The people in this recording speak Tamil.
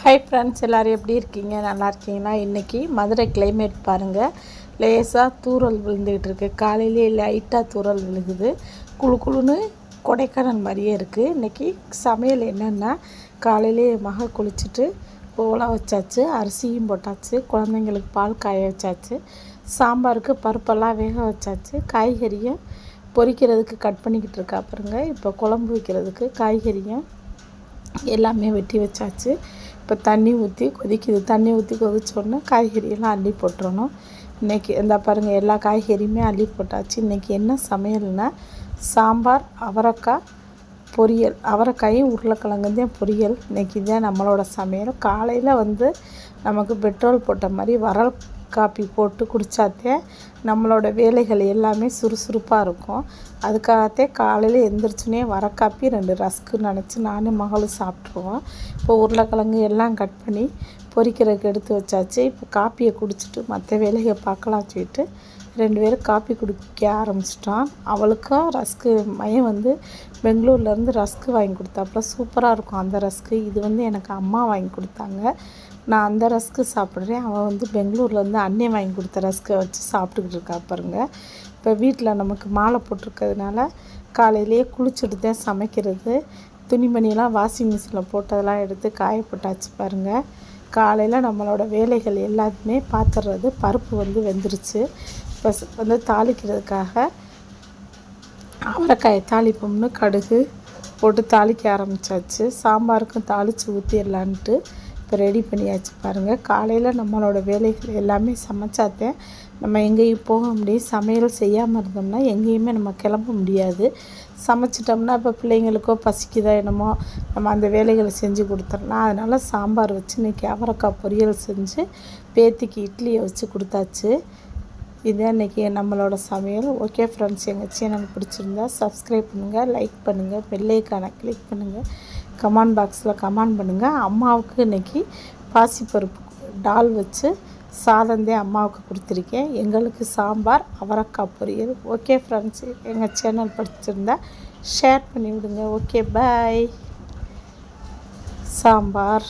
ஹாய் ஃப்ரெண்ட்ஸ், எல்லோரும் எப்படி இருக்கீங்க? நல்லா இருக்கீங்களா? இன்றைக்கி மதுரை கிளைமேட் பாருங்கள். லேசாக தூறல் விழுந்துக்கிட்டு இருக்குது. காலையிலே லைட்டாக தூறல் விழுகுது. குழு குழுன்னு கொடைக்கானல் மாதிரியே இருக்குது. இன்றைக்கி சமையல் என்னென்னா, காலையிலே மக குளிச்சுட்டு ஓலா வச்சாச்சு, அரிசியும் போட்டாச்சு, குழந்தைங்களுக்கு பால் காய வச்சாச்சு, சாம்பாருக்கு பருப்பெல்லாம் வேக வச்சாச்சு, காய்கறியை பொரிக்கிறதுக்கு கட் பண்ணிக்கிட்டு இருக்கா பாருங்க. இப்போ குழம்பு வைக்கிறதுக்கு காய்கறியும் எல்லாமே வெட்டி வச்சாச்சு. இப்போ தண்ணி ஊற்றி கொதிக்குது. தண்ணி ஊற்றி கொதிச்சோடனே காய்கறியெல்லாம் அள்ளி போட்டுறணும். இன்றைக்கி இந்த பாருங்கள், எல்லா காய்கறியுமே அள்ளி போட்டாச்சு. இன்றைக்கி என்ன சமையல்னால், சாம்பார், அவரைக்காய் பொரியல். அவரைக்காயும் உருளைக்கிழங்குதான் பொரியல். இன்றைக்கி தான் நம்மளோட சமையல். காலையில் நமக்கு பெட்ரோல் போட்ட மாதிரி வரல் காப்பி போட்டு குடித்தாத்தே நம்மளோட வேலைகள் எல்லாமே சுறுசுறுப்பாக இருக்கும். அதுக்காகத்தே காலையில் எழுந்திரிச்சுனே வர காப்பி 2 ரஸ்க்கு நினச்சி நானும் மகளும் சாப்பிட்ருவோம். இப்போ உருளைக்கிழங்கு எல்லாம் கட் பண்ணி பொரிக்கிறதுக்கு எடுத்து வச்சாச்சு. இப்போ காப்பியை குடிச்சிட்டு மற்ற வேலையை பார்க்கலாம் சொல்லிட்டு 2 பேரும் காப்பி குடிக்க ஆரம்பிச்சிட்டோம். அவளுக்கும் ரஸ்க்கு மையம் பெங்களூர்லேருந்து ரஸ்க்கு வாங்கி கொடுத்தாப்புல சூப்பராக இருக்கும் அந்த ரஸ்க்கு. இது எனக்கு அம்மா வாங்கி கொடுத்தாங்க. நான் அந்த ரஸ்க்கு சாப்பிட்றேன். அவன் பெங்களூர்லேருந்து அண்ணன் வாங்கி கொடுத்த ரஸ்க்கை வச்சு சாப்பிட்டுக்கிட்டு இருக்கா பாருங்க. இப்போ வீட்டில் நமக்கு மாலை போட்டிருக்கிறதுனால காலையிலேயே குளிச்சுட்டு தான் சமைக்கிறது. துணிமணியெல்லாம் வாஷிங் மிஷினில் போட்டதெல்லாம் எடுத்து காய போட்டாச்சு பாருங்கள். காலையில் நம்மளோட வேலைகள் எல்லாத்தையுமே பார்த்துடுறது. பருப்பு வெந்துருச்சு. இப்போ தாளிக்கிறதுக்காக அவரைக்காயை தாளிப்போம்னு கடுகு போட்டு தாளிக்க ஆரம்பித்தாச்சு. சாம்பாருக்கும் தாளித்து ஊற்றிடலான்ட்டு இப்போ ரெடி பண்ணியாச்சு பாருங்கள். காலையில் நம்மளோட வேலைகள் எல்லாமே சமைச்சாத்தேன் நம்ம எங்கேயும் போக முடியும். சமையல் செய்யாமல் இருந்தோம்னா எங்கேயுமே நம்ம கிளம்ப முடியாது. சமைச்சிட்டோம்னா இப்போ பிள்ளைங்களுக்கோ பசிக்குதோ என்னமோ நம்ம அந்த வேலைகளை செஞ்சு கொடுத்துடலாம். அதனால் சாம்பார் வச்சு இன்றைக்கி அவரைக்காய் பொரியல் செஞ்சு பேத்திக்கு இட்லியை வச்சு கொடுத்தாச்சு. இதுதான் இன்றைக்கி நம்மளோட சமையல். ஓகே ஃப்ரெண்ட்ஸ், எங்கள் சேனல் பிடிச்சிருந்தா சப்ஸ்கிரைப் பண்ணுங்கள், லைக் பண்ணுங்கள், பெல் ஐகானை கிளிக் பண்ணுங்கள், கமெண்ட் பாக்ஸில் கமெண்ட் பண்ணுங்கள். அம்மாவுக்கு இன்றைக்கி பாசிப்பருப்பு டால் வச்சு சாதந்தே அம்மாவுக்கு கொடுத்துருக்கேன். எங்களுக்கு சாம்பார், அவரைக்காய் பொரியல். ஓகே ஃப்ரெண்ட்ஸ், எங்கள் சேனல் பிடிச்சிருந்தா ஷேர் பண்ணி விடுங்க. ஓகே, பாய். சாம்பார்.